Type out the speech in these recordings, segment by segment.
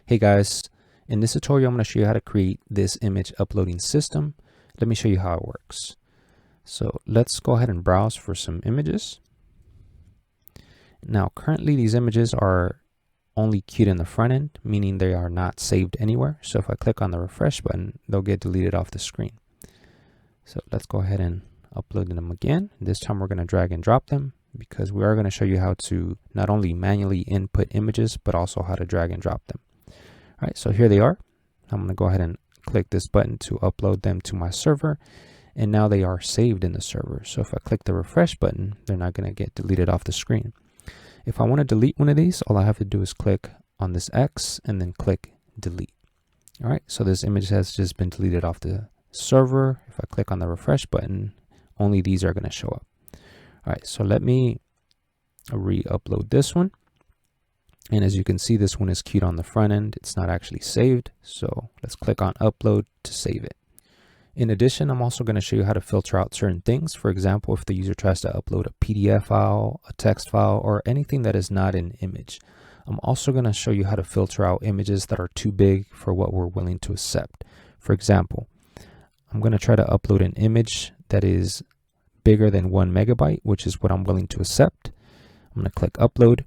Hey guys, in this tutorial I'm going to show you how to create this image uploading system. Let me show you how it works. So let's go ahead and browse for some images. Now currently these images are only queued in the front end, meaning they are not saved anywhere. So if I click on the refresh button, they'll get deleted off the screen. So let's go ahead and upload them again. This time we're going to drag and drop them because we are going to show you how to not only manually input images, but also how to drag and drop them. All right, so here they are. I'm going to go ahead and click this button to upload them to my server. And now they are saved in the server. So if I click the refresh button, they're not going to get deleted off the screen. If I want to delete one of these, all I have to do is click on this X and then click delete. All right, so this image has just been deleted off the server. If I click on the refresh button, only these are going to show up. All right, so let me re-upload this one. And as you can see, this one is queued on the front end. It's not actually saved. So let's click on upload to save it. In addition, I'm also going to show you how to filter out certain things. For example, if the user tries to upload a PDF file, a text file, or anything that is not an image. I'm also going to show you how to filter out images that are too big for what we're willing to accept. For example, I'm going to try to upload an image that is bigger than 1 megabyte, which is what I'm willing to accept. I'm going to click upload.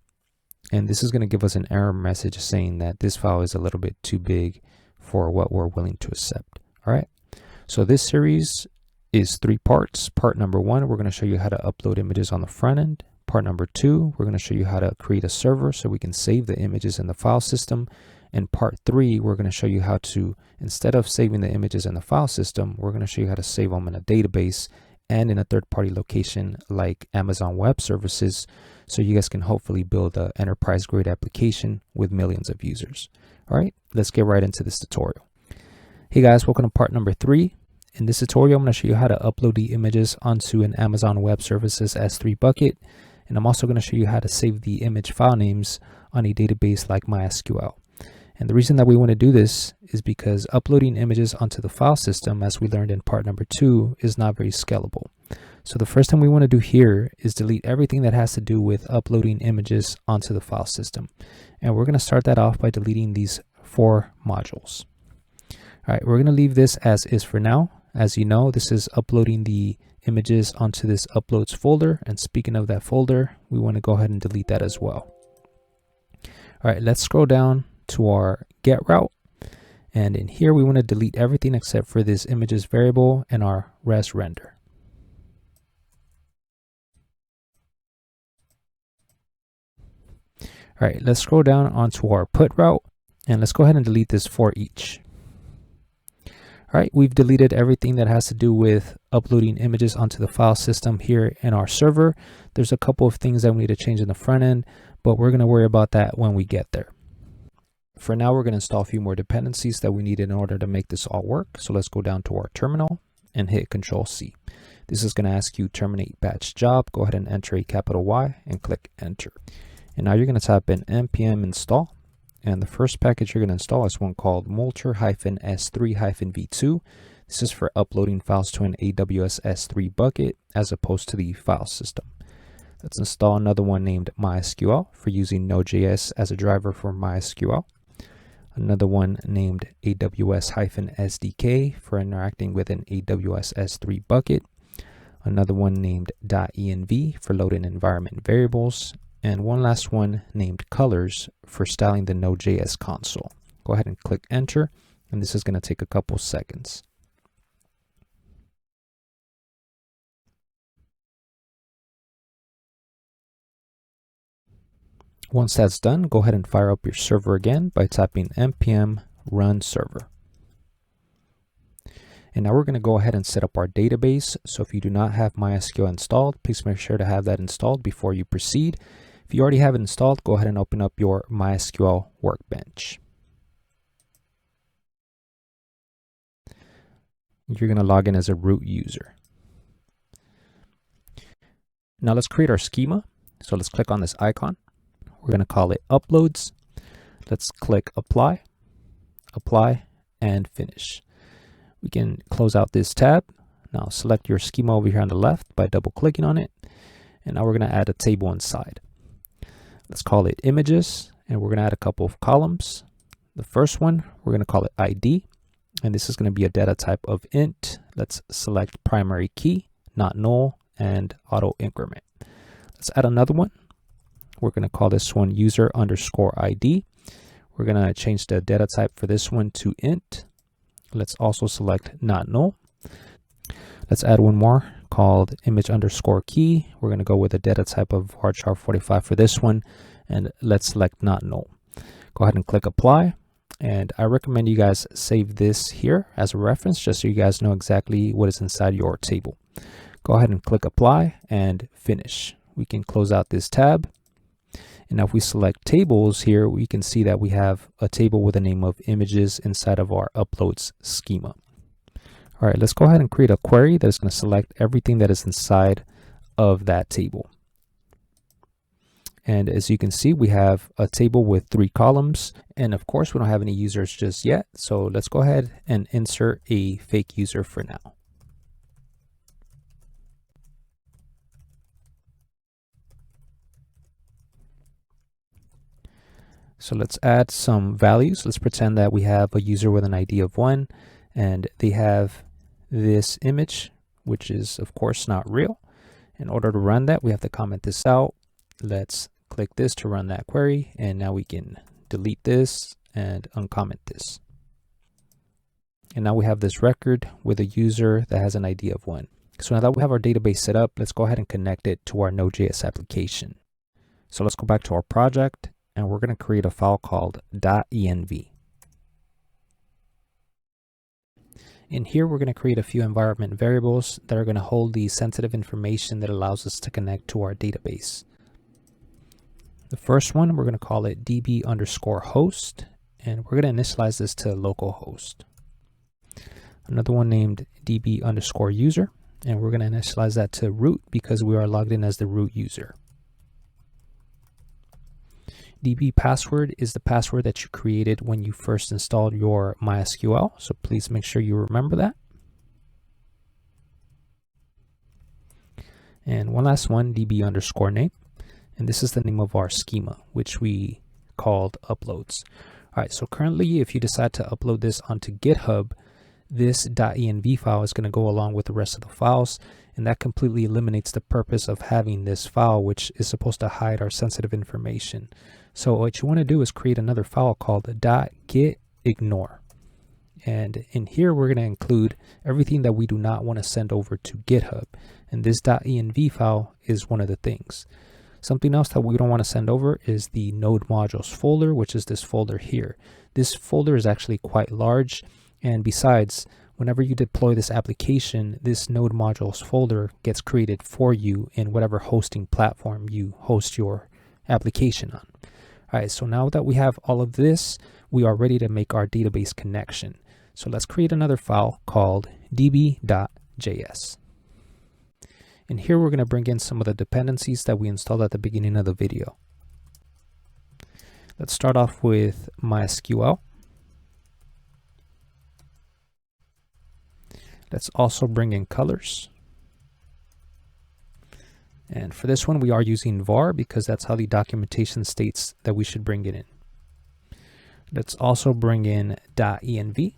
And this is going to give us an error message saying that this file is a little bit too big for what we're willing to accept. All right. So this series is 3 parts. Part number 1, we're going to show you how to upload images on the front end. Part number 2, we're going to show you how to create a server so we can save the images in the file system. And part 3, we're going to show you how to, instead of saving the images in the file system, we're going to show you how to save them in a database and in a third-party location like Amazon Web Services, so you guys can hopefully build an enterprise-grade application with millions of users. All right, let's get right into this tutorial. Hey guys, welcome to part number 3. In this tutorial, I'm going to show you how to upload the images onto an Amazon Web Services S3 bucket, and I'm also going to show you how to save the image file names on a database like MySQL. And the reason that we want to do this is because uploading images onto the file system, as we learned in part number 2, is not very scalable. So the first thing we want to do here is delete everything that has to do with uploading images onto the file system. And we're going to start that off by deleting these 4 modules. All right, we're going to leave this as is for now. As you know, this is uploading the images onto this uploads folder. And speaking of that folder, we want to go ahead and delete that as well. All right, let's scroll down to our get route, and in here we want to delete everything except for this images variable and our res render. All right, let's scroll down onto our put route, and let's go ahead and delete this for each. All right, we've deleted everything that has to do with uploading images onto the file system here in our server. There's a couple of things that we need to change in the front end, but we're going to worry about that when we get there. For now, we're going to install a few more dependencies that we need in order to make this all work. So let's go down to our terminal and hit Control-C. This is going to ask you terminate batch job. Go ahead and enter a capital Y and click enter. And now you're going to type in npm install. And the first package you're going to install is one called Multer S3-v2. This is for uploading files to an AWS S3 bucket as opposed to the file system. Let's install another one named MySQL for using Node.js as a driver for MySQL. Another one named AWS-SDK for interacting with an AWS S3 bucket. Another one named .env for loading environment variables. And one last one named colors for styling the Node.js console. Go ahead and click enter, and this is going to take a couple seconds. Once that's done, go ahead and fire up your server again by typing npm run server. And now we're going to go ahead and set up our database. So if you do not have MySQL installed, please make sure to have that installed before you proceed. If you already have it installed, go ahead and open up your MySQL workbench. You're going to log in as a root user. Now let's create our schema. So let's click on this icon. We're going to call it uploads. Let's click apply, and finish. We can close out this tab. Now select your schema over here on the left by double clicking on it. And now we're going to add a table inside. Let's call it images, and we're going to add a couple of columns. The first one, we're going to call it ID, and this is going to be a data type of int. Let's select primary key, not null, and auto increment. Let's add another one. We're going to call this one user underscore ID. We're going to change the data type for this one to int. Let's also select not null. Let's add one more called image underscore key. We're going to go with a data type of varchar 45 for this one, and let's select not null. Go ahead and click apply. And I recommend you guys save this here as a reference, just so you guys know exactly what is inside your table. Go ahead and click apply and finish. We can close out this tab. And now if we select tables here, we can see that we have a table with a name of images inside of our uploads schema. All right, let's go ahead and create a query that is going to select everything that is inside of that table. And as you can see, we have a table with 3 columns. And of course, we don't have any users just yet. So let's go ahead and insert a fake user for now. So let's add some values. Let's pretend that we have a user with an ID of 1, and they have this image, which is of course not real. In order to run that, we have to comment this out. Let's click this to run that query, and now we can delete this and uncomment this. And now we have this record with a user that has an ID of 1. So now that we have our database set up, let's go ahead and connect it to our Node.js application. So let's go back to our project, and we're going to create a file called .env. In here, we're going to create a few environment variables that are going to hold the sensitive information that allows us to connect to our database. The first one, we're going to call it db underscore host, and we're going to initialize this to localhost. Another one named db underscore user, and we're going to initialize that to root because we are logged in as the root user. DB password is the password that you created when you first installed your MySQL, so please make sure you remember that. And one last one, db underscore name, and this is the name of our schema, which we called uploads. All right, so currently if you decide to upload this onto GitHub, this .env file is going to go along with the rest of the files, and that completely eliminates the purpose of having this file, which is supposed to hide our sensitive information. So what you want to do is create another file called .gitignore. And in here, we're going to include everything that we do not want to send over to GitHub. And this .env file is one of the things. Something else that we don't want to send over is the node modules folder, which is this folder here. This folder is actually quite large. And besides, whenever you deploy this application, this node modules folder gets created for you in whatever hosting platform you host your application on. All right, so now that we have all of this, we are ready to make our database connection. So let's create another file called db.js. And here we're going to bring in some of the dependencies that we installed at the beginning of the video. Let's start off with MySQL. Let's also bring in colors. And for this one, we are using var because that's how the documentation states that we should bring it in. Let's also bring in .env.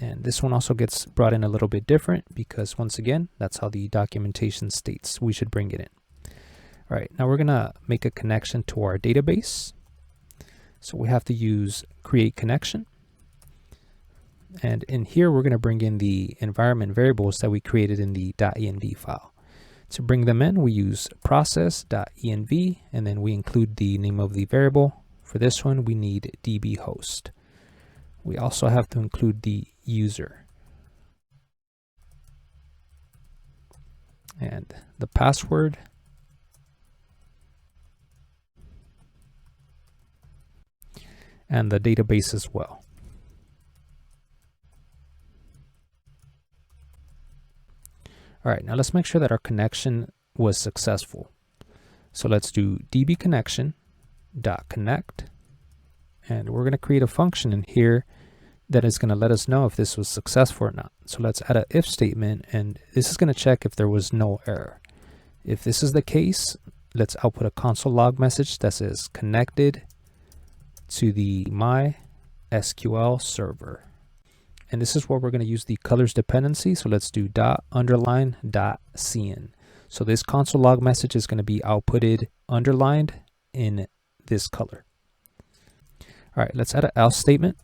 And this one also gets brought in a little bit different because once again, that's how the documentation states we should bring it in. All right, now we're gonna make a connection to our database. So we have to use create connection. And in here, we're gonna bring in the environment variables that we created in the .env file. To bring them in, we use process.env, and then we include the name of the variable. For this one, we need db host. We also have to include the user and the password and the database as well. All right, now let's make sure that our connection was successful. So let's do db connection.connect, and we're going to create a function in here that is going to let us know if this was successful or not. So let's add an if statement, and this is going to check if there was no error. If this is the case, let's output a console log message that says connected to the my MySQL server. And this is where we're going to use the colors dependency. So let's do ._.cn. So this console log message is going to be outputted underlined in this color. All right, let's add an else statement.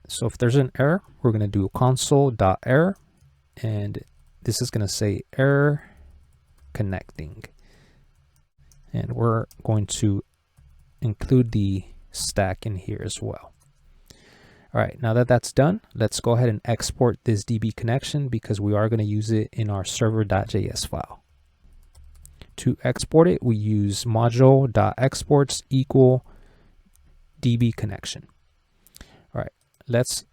So if there's an error, we're going to do console.error, and this is going to say error connecting. And we're going to include the stack in here as well. All right, now that that's done, let's go ahead and export this DB connection because we are going to use it in our server.js file. To export it, we use module.exports equal DB connection. All right, let's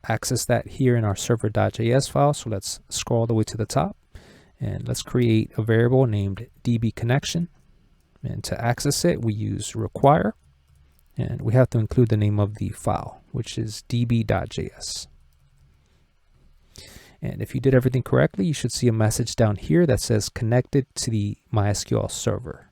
access that here in our server.js file. So let's scroll all the way to the top and let's create a variable named DB connection. And to access it, we use require. And we have to include the name of the file, which is db.js. And if you did everything correctly, you should see a message down here that says connected to the MySQL server.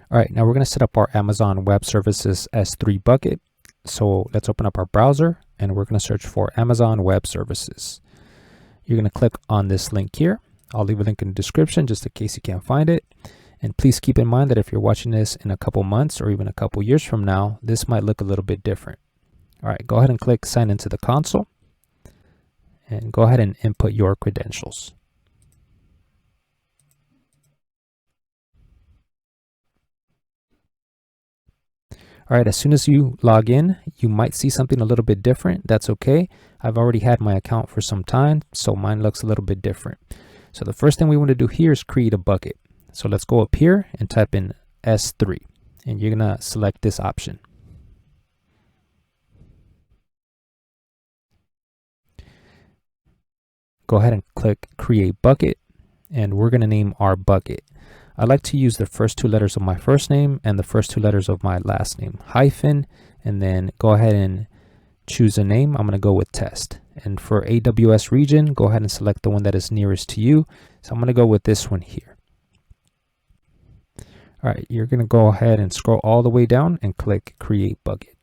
All right, now we're going to set up our Amazon Web Services S3 bucket. So let's open up our browser and we're going to search for Amazon Web Services. You're going to click on this link here. I'll leave a link in the description just in case you can't find it. And please keep in mind that if you're watching this in a couple months or even a couple years from now, this might look a little bit different. All right, go ahead and click sign into the console and go ahead and input your credentials. All right, as soon as you log in, you might see something a little bit different. That's okay. I've already had my account for some time, so mine looks a little bit different. So the first thing we want to do here is create a bucket. So let's go up here and type in S3, and you're going to select this option. Go ahead and click create bucket, and we're going to name our bucket. I like to use the first two letters of my first name and the first two letters of my last name, hyphen, and then go ahead and choose a name. I'm going to go with test. And for AWS region, go ahead and select the one that is nearest to you. So I'm going to go with this one here. All right, you're going to go ahead and scroll all the way down and click create bucket.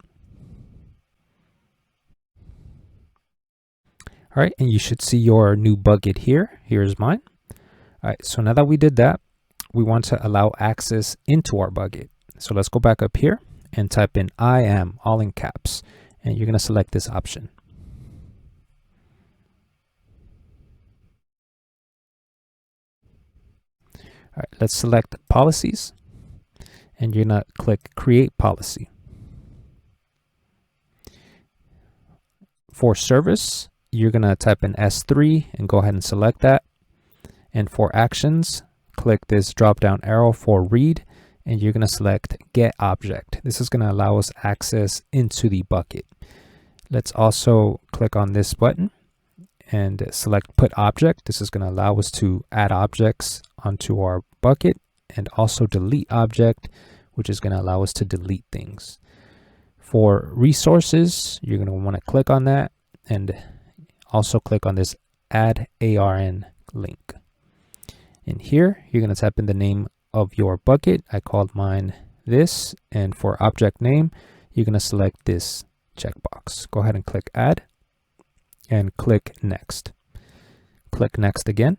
All right, and you should see your new bucket here. Here's mine. All right, so now that we did that, we want to allow access into our bucket. So let's go back up here and type in I am, all in caps, and you're going to select this option. All right, let's select policies. And you're going to click create policy. For service, you're going to type in S3 and go ahead and select that. And for actions, click this drop down arrow for read, and you're going to select get object. This is going to allow us access into the bucket. Let's also click on this button and select put object. This is going to allow us to add objects onto our bucket, and also delete object, which is going to allow us to delete things. For resources, you're going to want to click on that and also click on this add ARN link. In here, you're going to type in the name of your bucket. I called mine this, and for object name, you're going to select this checkbox. Go ahead and click add and click next. Click next again.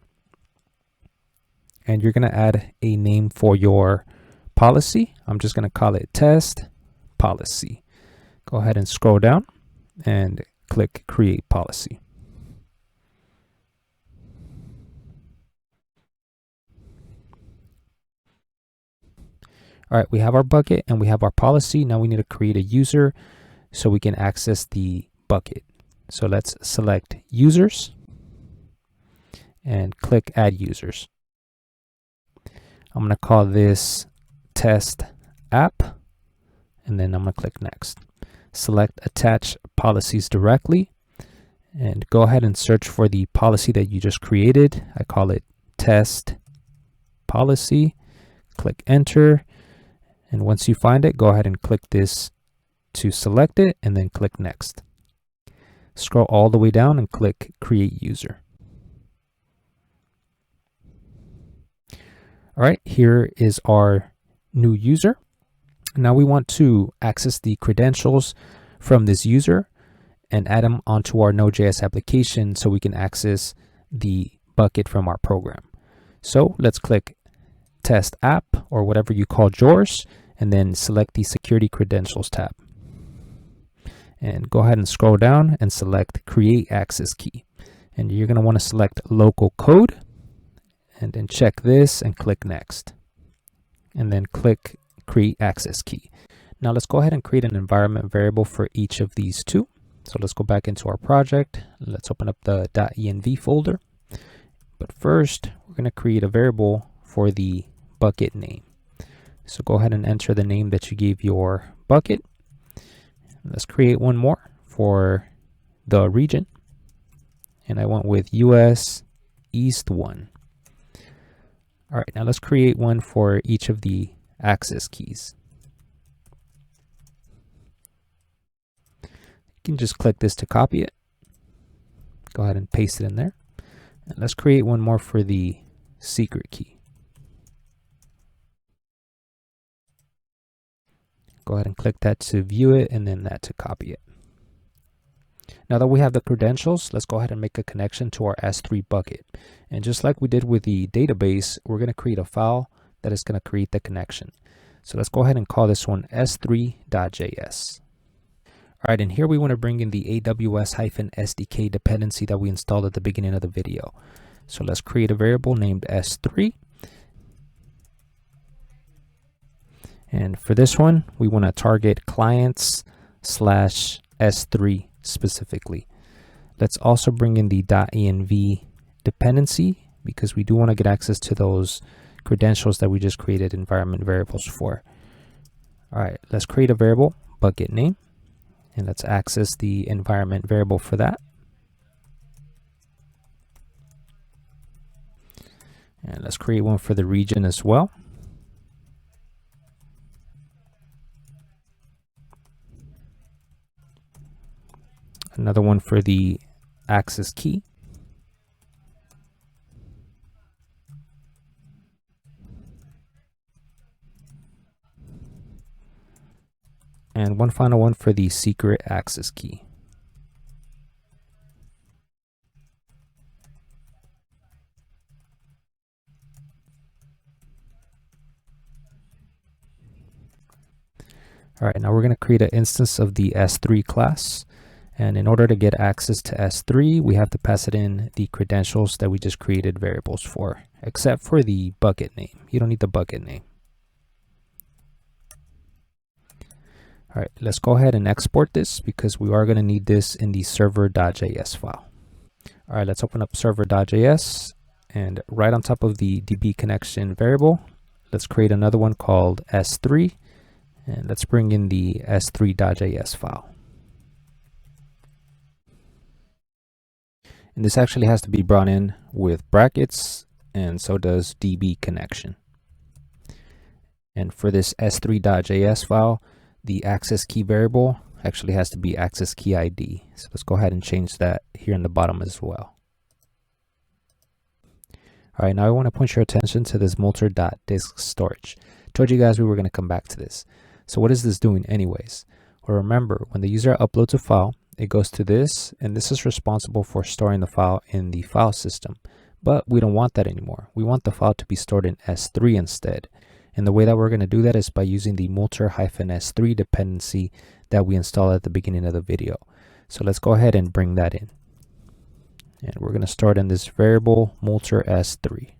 And you're going to add a name for your policy. I'm just going to call it test policy. Go ahead and scroll down and click create policy. All right, we have our bucket and we have our policy. Now we need to create a user so we can access the bucket. So let's select users and click add users. I'm going to call this test app, and then I'm going to click next. Select attach policies directly and go ahead and search for the policy that you just created. I call it test policy. Click enter, and once you find it, go ahead and click this to select it and then click next. Scroll all the way down and click create user. All right, here is our new user. Now we want to access the credentials from this user and add them onto our Node.js application so we can access the bucket from our program. So let's click Test App or whatever you call yours, and then select the Security Credentials tab. And go ahead and scroll down and select Create Access Key. And you're going to want to select Local Code, and then check this and click Next. And then click Create Access Key. Now let's go ahead and create an environment variable for each of these two. So let's go back into our project. Let's open up the .env folder. But first, we're going to create a variable for the bucket name. So go ahead and enter the name that you gave your bucket. Let's create one more for the region. And I went with US East 1. All right, now let's create one for each of the access keys. You can just click this to copy it. Go ahead and paste it in there. And let's create one more for the secret key. Go ahead and click that to view it, and then that to copy it. Now that we have the credentials, let's go ahead and make a connection to our S3 bucket. And just like we did with the database, we're going to create a file that is going to create the connection. So let's go ahead and call this one s3.js. All right, and here we want to bring in the AWS SDK dependency that we installed at the beginning of the video. So let's create a variable named S3. And for this one, we want to target clients/S3 specifically. Let's also bring in the .env dependency because we do want to get access to those credentials that we just created environment variables for. All right, let's create a variable, bucket name. And let's access the environment variable for that. And let's create one for the region as well. Another one for the access key. And one final one for the secret access key. All right, now we're going to create an instance of the S3 class. And in order to get access to S3, we have to pass it in the credentials that we just created variables for, except for the bucket name. You don't need the bucket name. All right, let's go ahead and export this because we are going to need this in the server.js file. All right, let's open up server.js, and right on top of the DB connection variable, let's create another one called S3, and let's bring in the s3.js file. And this actually has to be brought in with brackets, and so does DB connection. And for this s3.js file, the access key variable actually has to be access key ID. So let's go ahead and change that here in the bottom as well. All right, now I want to point your attention to this multer.disk storage. Told you guys we were going to come back to this. So what is this doing anyways? Well, remember, when the user uploads a file, it goes to this, and this is responsible for storing the file in the file system. But we don't want that anymore. We want the file to be stored in S3 instead. And the way that we're going to do that is by using the Multer S3 dependency that we installed at the beginning of the video. So let's go ahead and bring that in. And we're going to start in this variable Multer S3.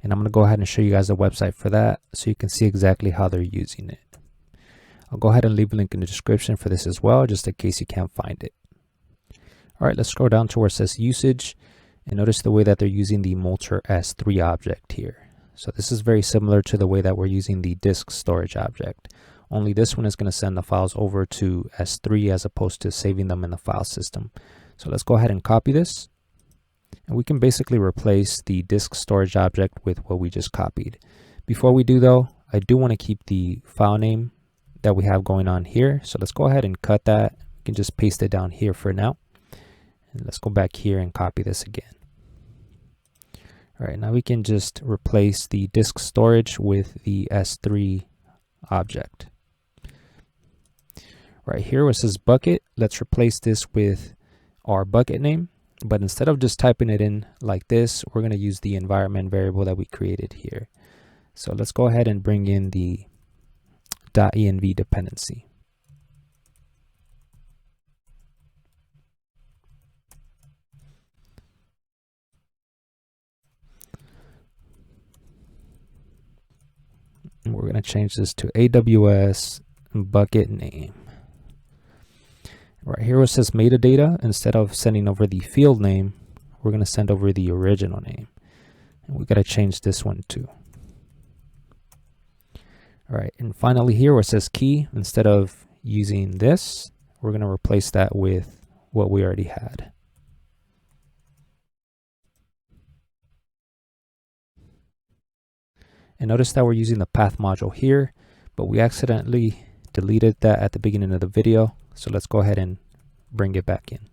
And I'm going to go ahead and show you guys the website for that so you can see exactly how they're using it. I'll go ahead and leave a link in the description for this as well, just in case you can't find it. All right, let's scroll down to where it says usage. And notice the way that they're using the Multer S3 object here. So this is very similar to the way that we're using the disk storage object. Only this one is going to send the files over to S3 as opposed to saving them in the file system. So let's go ahead and copy this. And we can basically replace the disk storage object with what we just copied. Before we do though, I do want to keep the file name that we have going on here. So let's go ahead and cut that. We can just paste it down here for now. And let's go back here and copy this again. All right, now we can just replace the disk storage with the S3 object. Right here where it says bucket, let's replace this with our bucket name. But instead of just typing it in like this, we're going to use the environment variable that we created here. So let's go ahead and bring in the .env dependency. And we're going to change this to AWS bucket name. Right here where it says metadata, instead of sending over the field name, we're going to send over the original name. And we got to change this one too. All right, and finally here where it says key, instead of using this, we're going to replace that with what we already had. And notice that we're using the path module here, but we accidentally deleted that at the beginning of the video. So let's go ahead and bring it back in.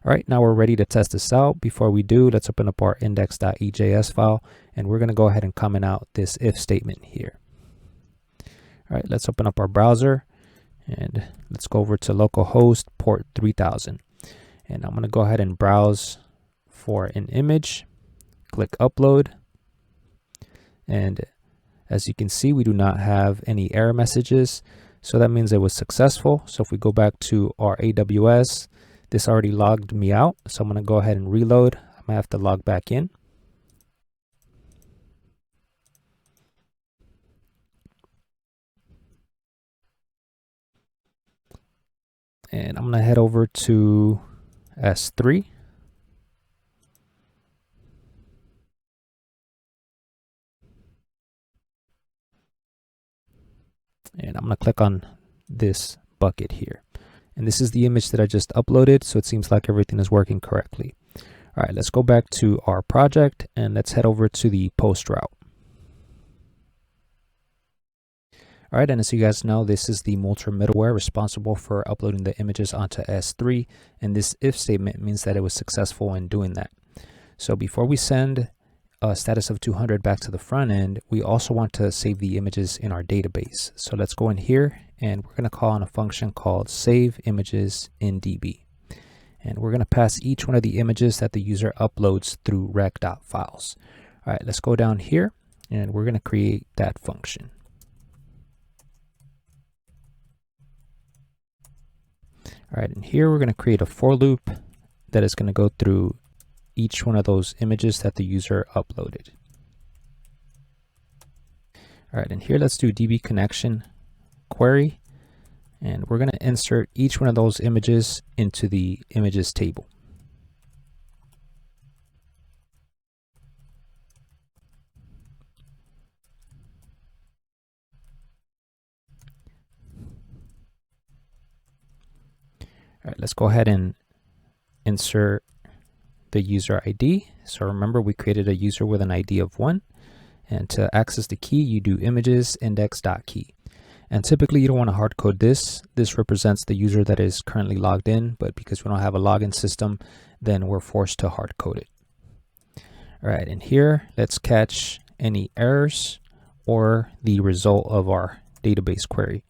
All right, now we're ready to test this out. Before we do, let's open up our index.ejs file, and we're going to go ahead and comment out this if statement here. All right, let's open up our browser, and let's go over to localhost port 3000. And I'm going to go ahead and browse for an image. Click upload, and as you can see, we do not have any error messages, so that means it was successful. So if we go back to our AWS, this already logged me out, so I'm going to go ahead and reload. I might have to log back in. And I'm going to head over to S3. And I'm going to click on this bucket here. And this is the image that I just uploaded, so it seems like everything is working correctly. All right, let's go back to our project and let's head over to the post route. All right, and as you guys know, this is the Multer middleware responsible for uploading the images onto S3. And this if statement means that it was successful in doing that. So before we send a status of 200 back to the front end, we also want to save the images in our database. So let's go in here and we're going to call on a function called save images in DB. And we're going to pass each one of the images that the user uploads through rec.files. All right, let's go down here and we're going to create that function. All right, and here we're going to create a for loop that is going to go through each one of those images that the user uploaded. All right, and here let's do DB connection query, and we're going to insert each one of those images into the images table. All right, let's go ahead and insert the user ID. So remember, we created a user with an ID of 1, and to access the key, you do images index.key. And typically you don't want to hard code this. This represents the user that is currently logged in, but because we don't have a login system, then we're forced to hard code it. All right, and here let's catch any errors or the result of our database query.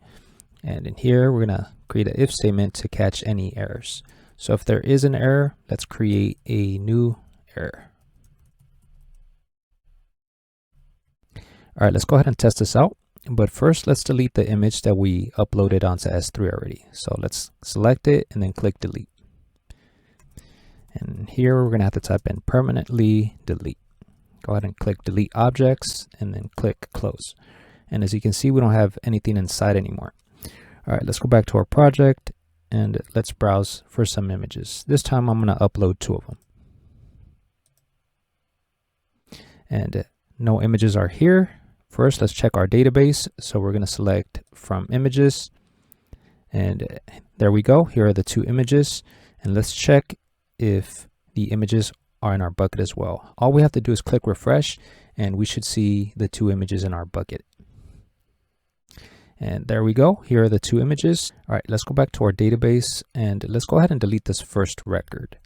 And in here, we're going to create an if statement to catch any errors. So if there is an error, let's create a new error. All right, let's go ahead and test this out. But first, let's delete the image that we uploaded onto S3 already. So let's select it and then click delete. And here we're going to have to type in permanently delete. Go ahead and click delete objects and then click close. And as you can see, we don't have anything inside anymore. All right, let's go back to our project and let's browse for some images. This time I'm going to upload 2 of them. And no images are here. First, let's check our database. So we're going to select from images. And there we go. Here are the 2 images. And let's check if the images are in our bucket as well. All we have to do is click refresh and we should see the 2 images in our bucket. And there we go. Here are the 2 images. All right, let's go back to our database and let's go ahead and delete this first record.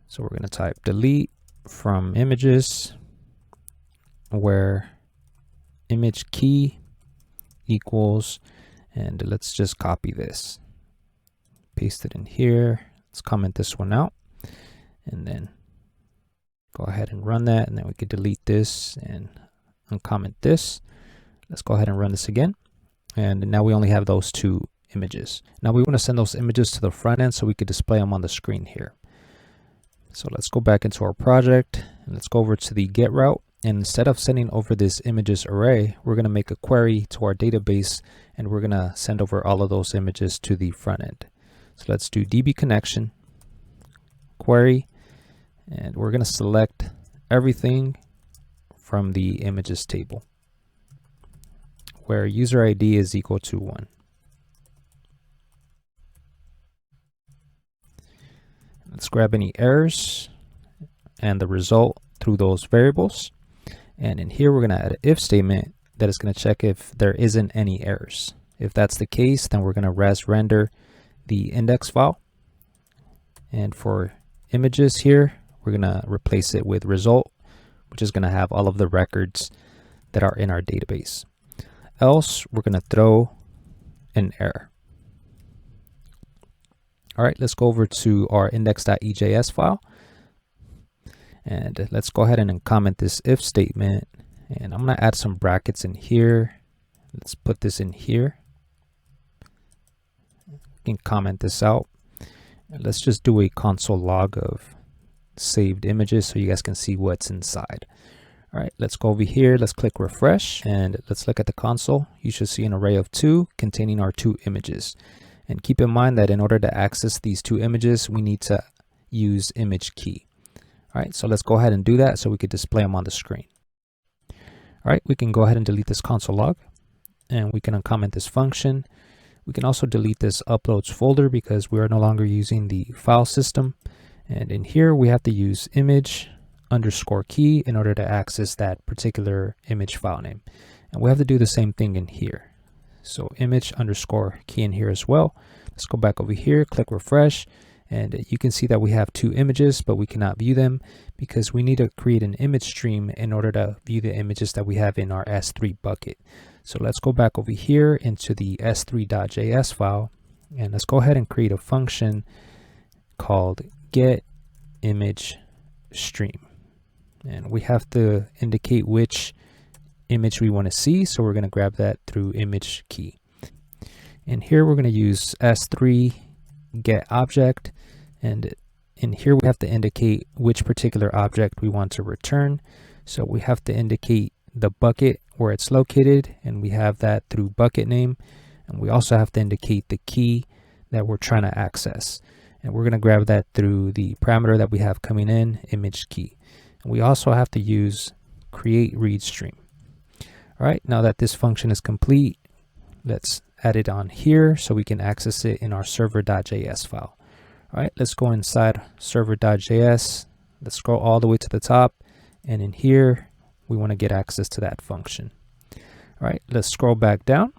So we're going to type delete from images where image key equals, and let's just copy this, paste it in here. Let's comment this one out, and then go ahead and run that, and then we could delete this and uncomment this. Let's go ahead and run this again, and now we only have those two images. Now we want to send those images to the front end so we could display them on the screen here. So let's go back into our project and let's go over to the get route, and instead of sending over this images array, we're going to make a query to our database, and we're going to send over all of those images to the front end. So let's do db connection query, and we're going to select everything from the images table where user ID is equal to 1. Let's grab any errors and the result through those variables. And in here, we're going to add an if statement that is going to check if there isn't any errors. If that's the case, then we're going to render the index file. And for images here, we're going to replace it with result, which is going to have all of the records that are in our database. Else, we're going to throw an error. All right, let's go over to our index.ejs file, and let's go ahead and comment this if statement, and I'm going to add some brackets in here. Let's put this in here. We can comment this out, and let's just do a console log of saved images so you guys can see what's inside. All right, let's go over here, let's click refresh, and let's look at the console. You should see an array of 2 containing our 2 images. And keep in mind that in order to access these 2 images, we need to use image key. All right, so let's go ahead and do that so we could display them on the screen. All right, we can go ahead and delete this console log, and we can uncomment this function. We can also delete this uploads folder because we are no longer using the file system. And in here, we have to use image_key in order to access that particular image file name. And we have to do the same thing in here. So image_key in here as well. Let's go back over here, click refresh, and you can see that we have 2 images, but we cannot view them because we need to create an image stream in order to view the images that we have in our S3 bucket. So let's go back over here into the s3.js file, and let's go ahead and create a function called getImageStream. And we have to indicate which image we want to see, so we're going to grab that through image key. And here we're going to use S3 get object, and in here we have to indicate which particular object we want to return. So we have to indicate the bucket where it's located, and we have that through bucket name, and we also have to indicate the key that we're trying to access, and we're going to grab that through the parameter that we have coming in, image key. And we also have to use create read stream. All right, now that this function is complete, let's add it on here so we can access it in our server.js file. All right, let's go inside server.js. Let's scroll all the way to the top, and in here, we want to get access to that function. All right, let's scroll back down.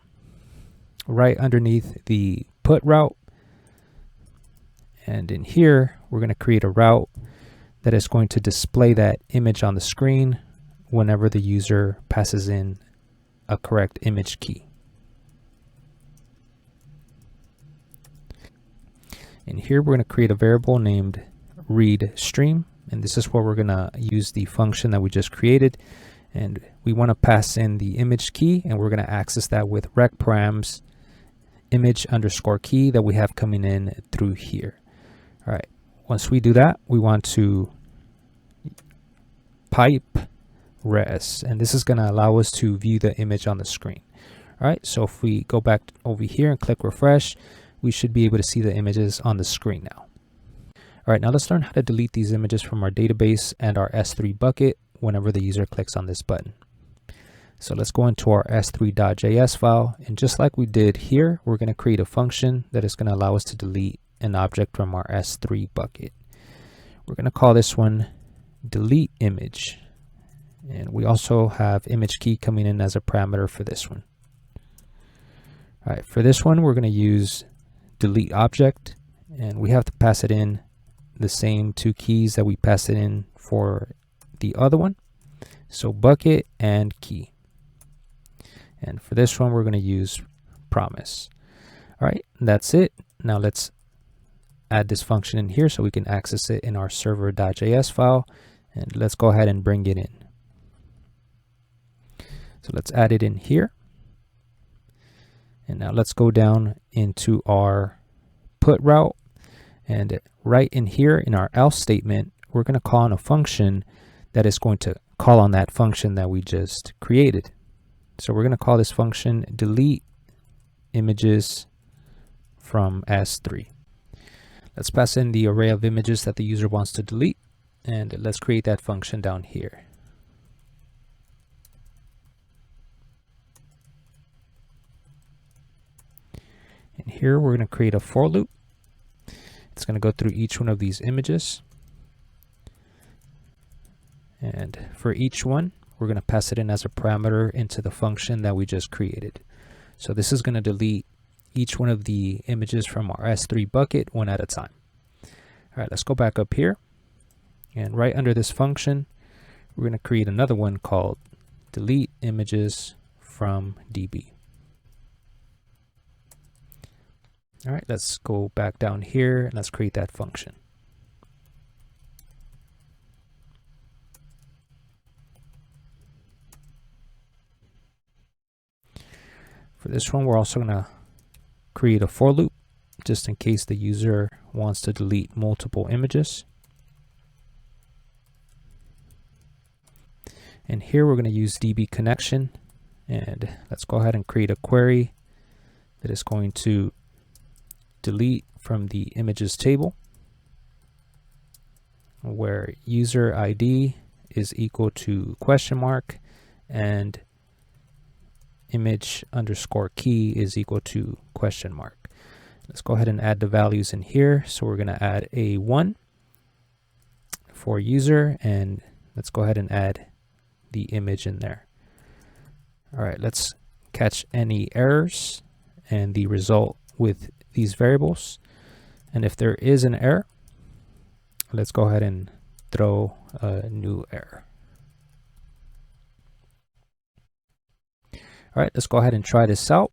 Right underneath the put route, and in here, we're going to create a route that is going to display that image on the screen whenever the user passes in a correct image key. In here, we're going to create a variable named read stream, and this is where we're going to use the function that we just created, and we want to pass in the image key, and we're going to access that with recparams image_key that we have coming in through here. All right, once we do that, we want to pipe res, and this is going to allow us to view the image on the screen. All right, so if we go back over here and click refresh, we should be able to see the images on the screen now. All right, now let's learn how to delete these images from our database and our S3 bucket whenever the user clicks on this button. So let's go into our s3.js file, and just like we did here, we're going to create a function that is going to allow us to delete an object from our S3 bucket. We're going to call this one delete image, and we also have image key coming in as a parameter for this one. All right, for this one, we're going to use delete object, and we have to pass it in the same two keys that we passed it in for the other one. So bucket and key. And for this one, we're going to use promise. All right, that's it. Now let's add this function in here so we can access it in our server.js file. And let's go ahead and bring it in. So let's add it in here. And now let's go down into our put route. And right in here in our else statement, we're going to call on a function that is going to call on that function that we just created. So we're going to call this function delete images from S3. Let's pass in the array of images that the user wants to delete, and let's create that function down here. And here we're going to create a for loop. It's going to go through each one of these images. And for each one, we're going to pass it in as a parameter into the function that we just created. So this is going to delete each one of the images from our S3 bucket one at a time. All right, let's go back up here. And right under this function, we're going to create another one called delete images from DB. All right, let's go back down here and let's create that function. For this one, we're also going to create a for loop just in case the user wants to delete multiple images. And here we're going to use DB connection, and let's go ahead and create a query that is going to delete from the images table where user ID is equal to question mark and image underscore key is equal to question mark. Let's go ahead and add the values in here. So we're going to add a 1 for user, and let's go ahead and add the image in there. All right, let's catch any errors and the result with these variables. And if there is an error, let's go ahead and throw a new error. All right, let's go ahead and try this out.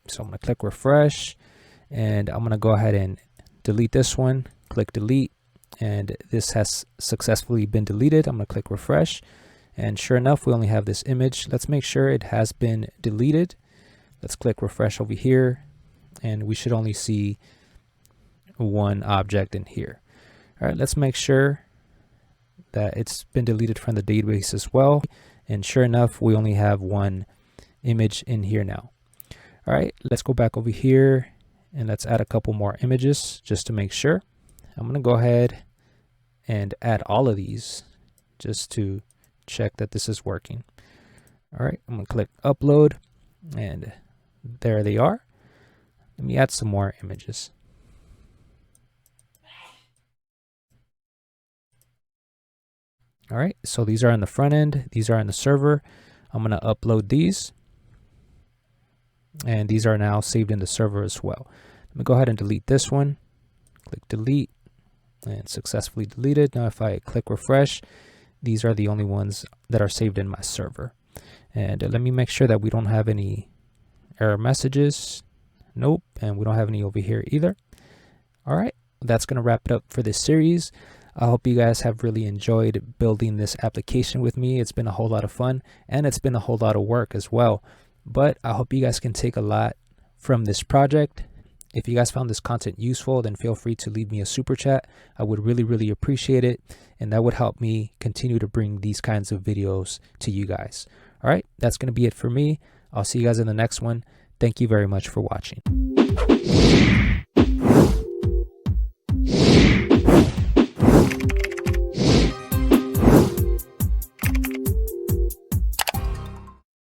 So I'm going to click refresh, and I'm going to go ahead and delete this one. Click delete, and this has successfully been deleted. I'm going to click refresh, and sure enough, we only have this image. Let's make sure it has been deleted. Let's click refresh over here, and we should only see one object in here. All right, let's make sure that it's been deleted from the database as well. And sure enough, we only have one image in here now. All right, let's go back over here and let's add a couple more images just to make sure. I'm going to go ahead and add all of these just to check that this is working. All right, I'm going to click upload, and there they are. Let me add some more images. All right, so these are on the front end, these are on the server. I'm going to upload these, and these are now saved in the server as well. Let me go ahead and delete this one. Click delete, and successfully deleted. Now if I click refresh, these are the only ones that are saved in my server. And let me make sure that we don't have any error messages. Nope, and we don't have any over here either. All right, that's going to wrap it up for this series. I hope you guys have really enjoyed building this application with me. It's been a whole lot of fun, and it's been a whole lot of work as well. But I hope you guys can take a lot from this project. If you guys found this content useful, then feel free to leave me a super chat. I would really appreciate it, and that would help me continue to bring these kinds of videos to you guys. All right, that's going to be it for me. I'll see you guys in the next one. Thank you very much for watching.